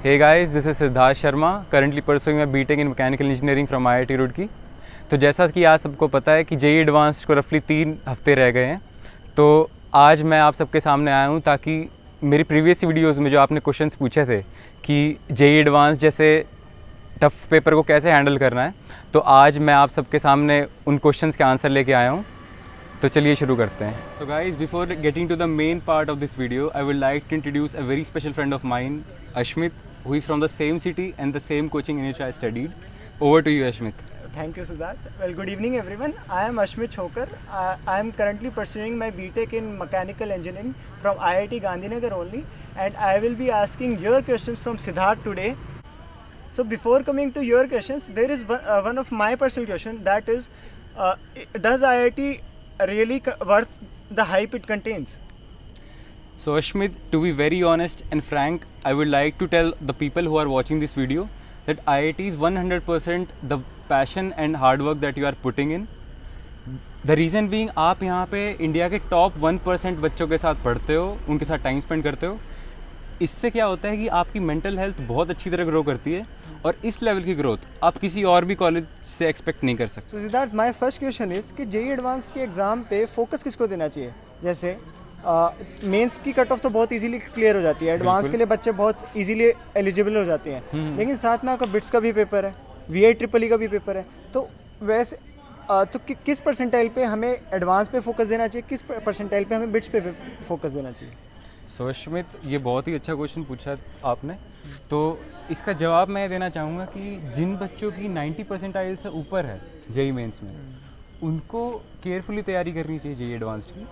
Hey guys, this is Siddharth Sharma, currently pursuing my BTech in Mechanical Engineering from IIT Roorkee. तो जैसा कि आज सबको पता है कि जेईई एडवांस्ड को रफली 3 हफ्ते रह गए हैं, तो आज मैं आप सबके सामने आया हूँ ताकि मेरी प्रीवियस वीडियोस में जो आपने क्वेश्चंस पूछे थे कि जेईई एडवांस्ड जैसे टफ पेपर को कैसे हैंडल करना है, तो आज मैं आप सबके सामने उन क्वेश्चंस के आंसर लेके आया हूँ। तो चलिए शुरू करते हैं। So guys, before getting to the main part of this video, I would like to introduce a very special friend of mine, Ashmit, who is from the same city and the same coaching in which I studied. Over to you, Ashmit. Thank you, Siddharth. Well, good evening, everyone. I am Ashmit Chokar. I am currently pursuing my BTech in Mechanical Engineering from IIT Gandhinagar only, and I will be asking your questions from Siddharth today. So, before coming to your questions, there is one of my personal question, that is, does IIT really worth the hype it contains? So Ashmit, to be very honest and frank, I would like to tell the people who are watching this video that IIT is 100% the passion and hard work that you are putting in. The reason being, आप यहाँ पे India के top 1% बच्चों के साथ पढ़ते हो, उनके साथ टाइम स्पेंड करते हो। इससे क्या होता है कि आपकी मेंटल हेल्थ बहुत अच्छी तरह ग्रो करती है और इस लेवल की ग्रोथ आप किसी और भी कॉलेज से एक्सपेक्ट नहीं कर सकते। So Siddharth, my first question is कि जेईई एडवांस के एग्ज़ाम पे फोकस किसको देना चाहिए? जैसे मेंस की कट ऑफ तो बहुत इजीली क्लियर हो जाती है, एडवांस के लिए बच्चे बहुत इजीली एलिजिबल हो जाते हैं, लेकिन साथ में आपका बिट्स का भी पेपर है, VI ट्रिपल का भी पेपर है, तो वैसे तो किस परसेंटाइल पे हमें एडवांस पे फोकस देना चाहिए, किस परसेंटाइल पे हमें बिट्स पे फोकस देना चाहिए? सो अश्मित, ये बहुत ही अच्छा क्वेश्चन पूछा आपने। तो इसका जवाब मैं देना चाहूँगा कि जिन बच्चों की 90 परसेंटाइल से ऊपर है जेईई मेंस में, उनको केयरफुली तैयारी करनी चाहिए जेईई एडवांस्ड की।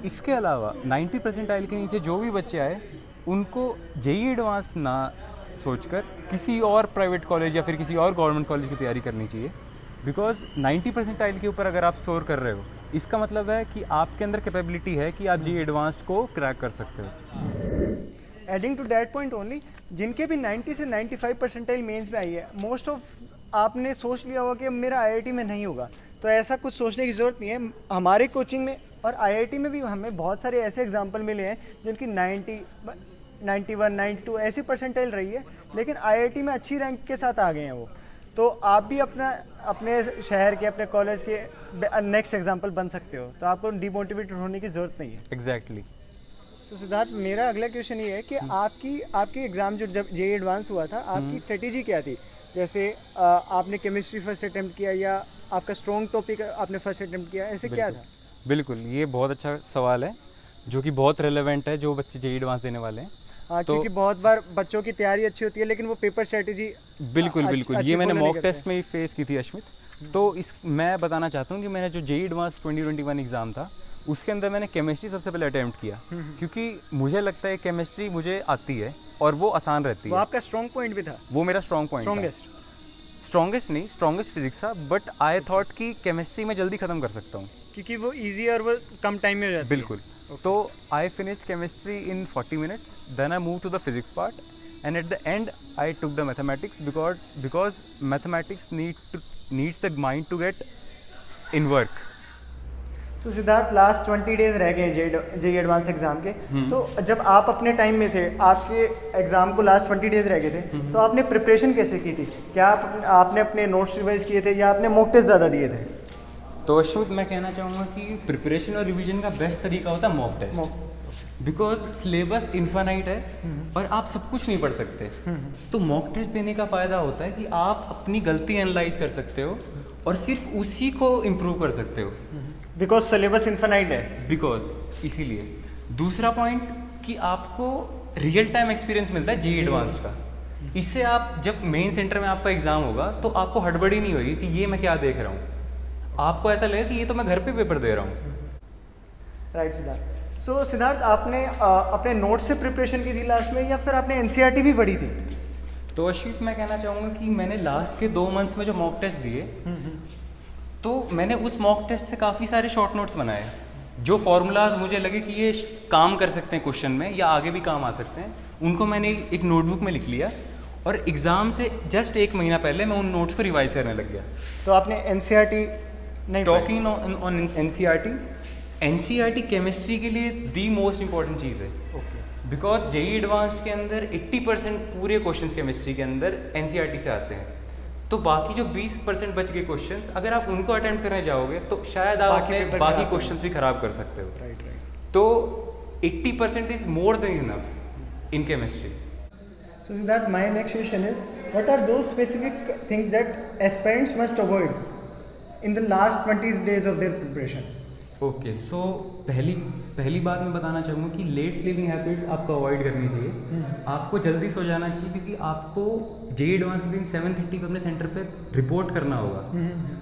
इसके अलावा 90 परसेंटाइल के नीचे जो भी बच्चे आए, उनको जेईई एडवांस ना सोचकर किसी और प्राइवेट कॉलेज या फिर किसी और गवर्नमेंट कॉलेज की तैयारी करनी चाहिए। बिकॉज 90 परसेंटाइल के ऊपर अगर आप स्कोर कर रहे हो, इसका मतलब है कि आपके अंदर कैपेबिलिटी है कि आप जेईई एडवांस्ड को क्रैक कर सकते हो। Adding to that point only, जिनके भी 90 से 95 परसेंटाइल मेंस में आई है, मोस्ट ऑफ आपने सोच लिया होगा कि मेरा आईआईटी में नहीं होगा, तो ऐसा कुछ सोचने की ज़रूरत नहीं है। हमारे कोचिंग में और आईआईटी में भी हमें बहुत सारे ऐसे एग्जाम्पल मिले हैं जिनकी 90, 91, 92 ऐसी परसेंटाइल रही है, लेकिन आईआईटी में अच्छी रैंक के साथ आ गए हैं वो। तो आप भी अपने शहर के, अपने कॉलेज के नेक्स्ट एग्जाम्पल बन सकते हो, तो आपको डिमोटिवेटेड होने की ज़रूरत नहीं है। एग्जैक्टली। तो सिद्धार्थ, मेरा अगला क्वेश्चन ये है कि आपकी एग्ज़ाम जो जब जेईई एडवांस हुआ था, आपकी स्ट्रेटेजी क्या थी? जैसे आपने केमिस्ट्री फर्स्ट अटेम्प्ट किया या आपका स्ट्रॉन्ग टॉपिक आपने फर्स्ट अटेम्प्ट किया, ऐसे क्या था? बिल्कुल, ये बहुत अच्छा सवाल है जो कि बहुत रेलेवेंट है जो बच्चे जेईई एडवांस देने वाले हैं। हाँ, तो क्योंकि बहुत बार बच्चों की तैयारी अच्छी होती है, लेकिन वो पेपर स्ट्रेटेजी बिल्कुल ये मैंने मॉक टेस्ट में ही फेस की थी अश्मित। तो मैं बताना चाहता हूँ कि मैंने जो जेईई एडवांस 2021 एग्ज़ाम था, उसके अंदर मैंने केमिस्ट्री सबसे पहले अटैम्प्ट किया, क्योंकि मुझे लगता है केमिस्ट्री मुझे आती है और वो आसान रहती है। वो आपका स्ट्रॉन्ग पॉइंट भी था? वो मेरा स्ट्रॉन्ग पॉइंट स्ट्रॉन्गेस्ट नहीं, स्ट्रॉन्गेस्ट फिजिक्स था, बट आई थॉट कि केमिस्ट्री में जल्दी ख़त्म कर सकता हूँ क्योंकि वो इजी और वो कम टाइम में हो जाती है। बिल्कुल। तो I finished chemistry in 40 minutes, then I move to the physics part, and at the end I took the mathematics because mathematics needs the mind to get in work. So Siddharth, last 20 days रह गए JEE advance exam के, तो जब आप अपने time में थे, आपके एग्जाम को लास्ट 20 डेज रह गए थे, तो आपने प्रिपरेशन कैसे की थी? क्या आपने अपने नोट्स रिवाइज किए थे या आपने मॉक टेस्ट ज़्यादा दिए थे? तो अश्वित, मैं कहना चाहूँगा कि प्रिपरेशन और रिवीजन का बेस्ट तरीका होता है mock test. Because syllabus infinite है और आप सब कुछ नहीं पढ़ सकते। तो मॉक टेस्ट देने का फ़ायदा होता है कि आप अपनी गलती एनालाइज कर सकते हो और सिर्फ उसी को इम्प्रूव कर सकते हो। बिकॉज सिलेबस इन्फानाइट है। बिकॉज इसीलिए। दूसरा पॉइंट कि आपको रियल टाइम एक्सपीरियंस मिलता है जेईई एडवांस का। इससे आप जब मेन सेंटर में आपका एग्जाम होगा, तो आपको हड़बड़ी नहीं होगी कि ये मैं क्या देख रहा हूँ। आपको ऐसा लगेगा कि ये तो मैं घर पे पेपर दे रहा हूँ। राइट सिद्धार्थ। सो सिद्धार्थ, आपने अपने नोट्स से प्रिपरेशन की थी लास्ट में, या फिर आपने एनसीईआरटी भी पढ़ी थी? तो अश्वित, मैं कहना चाहूँगा कि मैंने लास्ट के 2 मंथ्स में जो मॉक टेस्ट दिए, तो मैंने उस मॉक टेस्ट से काफ़ी सारे शॉर्ट नोट्स बनाए, जो फॉर्मूलाज मुझे लगे कि ये काम कर सकते हैं क्वेश्चन में या आगे भी काम आ सकते हैं, उनको मैंने एक नोटबुक में लिख लिया और एग्ज़ाम से जस्ट 1 महीना पहले मैं उन नोट्स को रिवाइज करने लग गया। तो आपने एनसीईआरटी नहीं? टॉकिंग ऑन एनसीईआरटी केमिस्ट्री के लिए दी मोस्ट इम्पॉर्टेंट चीज़ है। बिकॉज जेई एडवांस्ड के अंदर 80% पूरे क्वेश्चंस केमिस्ट्री के अंदर एनसीईआरटी से आते हैं, तो बाकी जो 20% बच गए क्वेश्चंस अगर आप उनको अटेम्प्ट करने जाओगे तो शायद आप अपने बाकी क्वेश्चंस भी खराब कर सकते हो। Right right. तो 80% is more than enough in chemistry. So that my next question is, what are those specific things that aspirants must avoid in the last 20 days of their preparation? Okay, so पहली बात मैं बताना चाहूँगा कि late sleeping habits आपको avoid करनी चाहिए। आपको जल्दी सो जाना चाहिए क्योंकि आपको जेई एडवांस के दिन 7:30 पे अपने सेंटर पे रिपोर्ट करना होगा,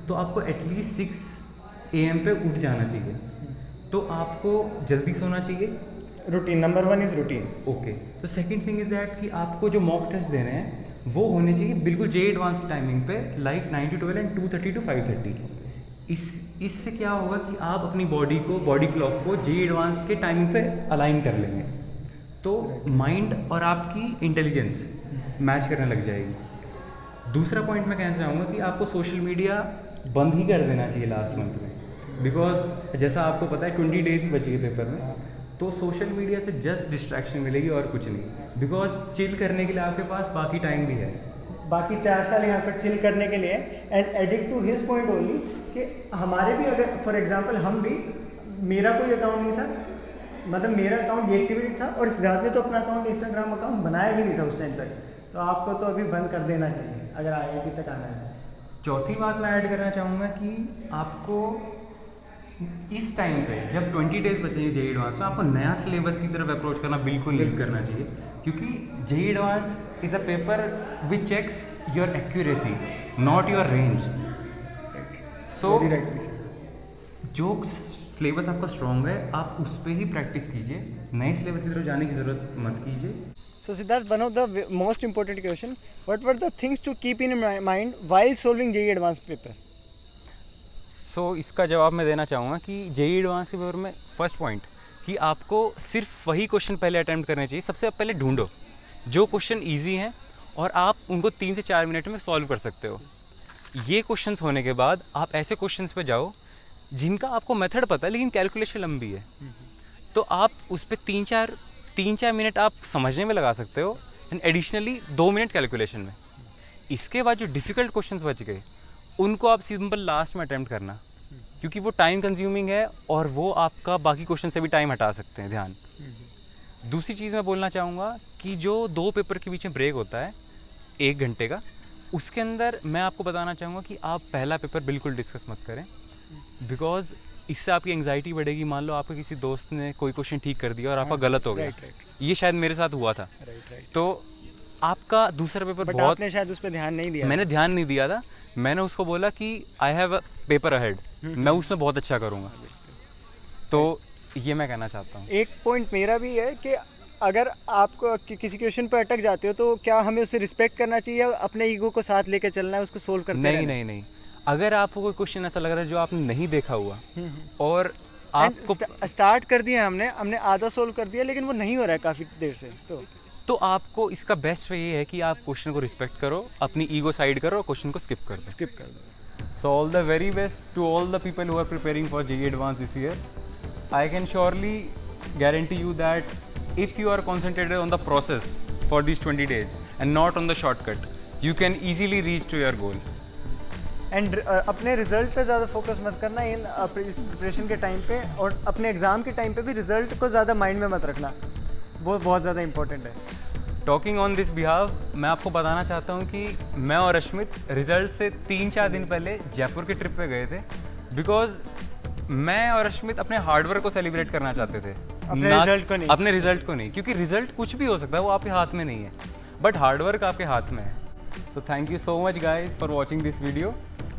तो आपको एटलीस्ट 6 AM पे उठ जाना चाहिए। तो आपको जल्दी सोना चाहिए। Routine number 1 is routine. Okay, तो सेकंड थिंग इज दैट कि आपको जो मॉक टेस्ट देने हैं वो होने चाहिए बिल्कुल जेई एडवांस की टाइमिंग पे, लाइक 9 to 12 एंड 2:30 to 5:30। इससे क्या होगा कि आप अपनी बॉडी क्लॉक को जेई एडवांस के टाइमिंग पे अलाइन कर लेंगे, तो माइंड और आपकी इंटेलिजेंस मैच करने लग जाएगी। दूसरा पॉइंट मैं कहना चाहूँगा कि आपको सोशल मीडिया बंद ही कर देना चाहिए लास्ट मंथ में, बिकॉज जैसा आपको पता है 20 डेज ही बचे पेपर में, तो सोशल मीडिया से जस्ट डिस्ट्रैक्शन मिलेगी और कुछ नहीं, बिकॉज चिल करने के लिए आपके पास बाकी टाइम भी है। बाकी 4 साल यहाँ पर चिल करने के लिए। एंड एडिक्ट टू हिज पॉइंट ओनली कि हमारे भी, अगर फॉर एग्जांपल हम भी, मेरा कोई अकाउंट नहीं था, मतलब मेरा अकाउंट डीएक्टिवेटेड था, और सिद्धार्थ ने तो अपना अकाउंट इंस्टाग्राम अकाउंट बनाया भी नहीं था उस टाइम तक, तो आपको तो अभी बंद कर देना चाहिए अगर IIT तक आना है। चौथी बात मैं ऐड करना चाहूँगा कि आपको इस टाइम पे जब 20 डेज बचे हैं जेई एडवांस में, आपको नया सिलेबस की तरफ अप्रोच करना बिल्कुल नहीं करना चाहिए, क्योंकि JEE advance is a paper which checks your accuracy not your range. So जो सिलेबस आपका स्ट्रॉन्ग है आप उस पर ही प्रैक्टिस कीजिए, नए सिलेबस की तरफ जाने की ज़रूरत मत कीजिए। So Siddharth, one of the most important question, what were the things to keep in mind while solving JEE Advanced paper? सो इसका जवाब मैं देना चाहूँगा कि जेई एडवांस के पेपर में फर्स्ट पॉइंट कि आपको सिर्फ वही क्वेश्चन पहले अटैम्प्ट करने चाहिए। सबसे पहले ढूंढो जो क्वेश्चन इजी हैं और आप उनको 3 से 4 मिनट में सॉल्व कर सकते हो। ये क्वेश्चंस होने के बाद आप ऐसे क्वेश्चंस पे जाओ जिनका आपको मेथड पता है लेकिन कैलकुलेशन लंबी है, तो आप उस पर 3-4 मिनट आप समझने में लगा सकते हो एंड एडिशनली 2 मिनट कैलकुलेशन में। इसके बाद जो डिफ़िकल्ट क्वेश्चंस बच गए उनको आप सिंपल लास्ट में अटैम्प्ट करना, क्योंकि वो टाइम कंज्यूमिंग है और वो आपका बाकी क्वेश्चन से भी टाइम हटा सकते हैं ध्यान। दूसरी चीज़ मैं बोलना चाहूँगा कि जो 2 पेपर के बीच में ब्रेक होता है 1 घंटे का, उसके अंदर मैं आपको बताना चाहूँगा कि आप पहला पेपर बिल्कुल डिस्कस मत करें, बिकॉज इससे आपकी एंग्जाइटी बढ़ेगी। मान लो आपके किसी दोस्त ने कोई क्वेश्चन ठीक कर दिया और आपका गलत हो गया, ये शायद मेरे साथ हुआ था, तो आपका दूसरा पेपर बहुत, आपने शायद उस पर ध्यान नहीं दिया। मैंने ध्यान नहीं दिया था, मैंने उसको बोला कि I have a paper ahead, मैं उसमें बहुत अच्छा करूँगा, तो ये मैं कहना चाहता हूँ। एक पॉइंट मेरा भी है कि अगर आपको किसी क्वेश्चन पर अटक जाते हो तो क्या हमें उससे रिस्पेक्ट करना चाहिए, अपने ईगो को साथ लेकर चलना है, उसको सोल्व करते रहना? नहीं, अगर आपको कोई क्वेश्चन ऐसा लग रहा है जो आपने नहीं देखा हुआ और आपको स्टार्ट कर दिया हमने आधा सोल्व कर दिया लेकिन वो नहीं हो रहा है काफ़ी देर से, तो आपको इसका बेस्ट वे ये है कि आप क्वेश्चन को रिस्पेक्ट करो, अपनी ईगो साइड करो और क्वेश्चन को स्किप कर दो। So all the very best to all the people who are preparing for JEE advanced this year. I can surely guarantee you that if you are concentrated on the process for these 20 days and not on the shortcut, you can easily reach to your goal. And अपने result पे ज़्यादा focus मत करना in preparation के time पे, और अपने exam के टाइम पे भी रिजल्ट को ज़्यादा माइंड में मत रखना, वो बहुत ज़्यादा इंपॉर्टेंट है। टॉकिंग ऑन दिस बिहाव, मैं आपको बताना चाहता हूँ कि मैं और अश्मित रिजल्ट से 3-4 दिन पहले जयपुर के ट्रिप पे गए थे, बिकॉज मैं और अश्मित अपने हार्डवर्क को सेलिब्रेट करना चाहते थे, अपने रिजल्ट को नहीं, क्योंकि रिजल्ट कुछ भी हो सकता है, वो आपके हाथ में नहीं है, बट हार्डवर्क आपके हाथ में है। So thank you so much guys for watching this video.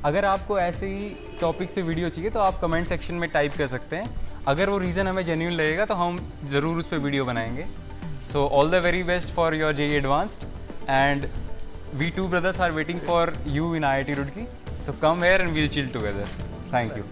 अगर आपको ऐसे ही टॉपिक से वीडियो चाहिए तो आप कमेंट सेक्शन में टाइप कर सकते हैं, अगर वो रीज़न हमें जेन्युइन लगेगा तो हम ज़रूर उस पर वीडियो बनाएंगे। सो all the very best for your JEE advanced, and we two brothers are waiting for you in IIT Roorkee, so come here and we'll chill together. Thank you.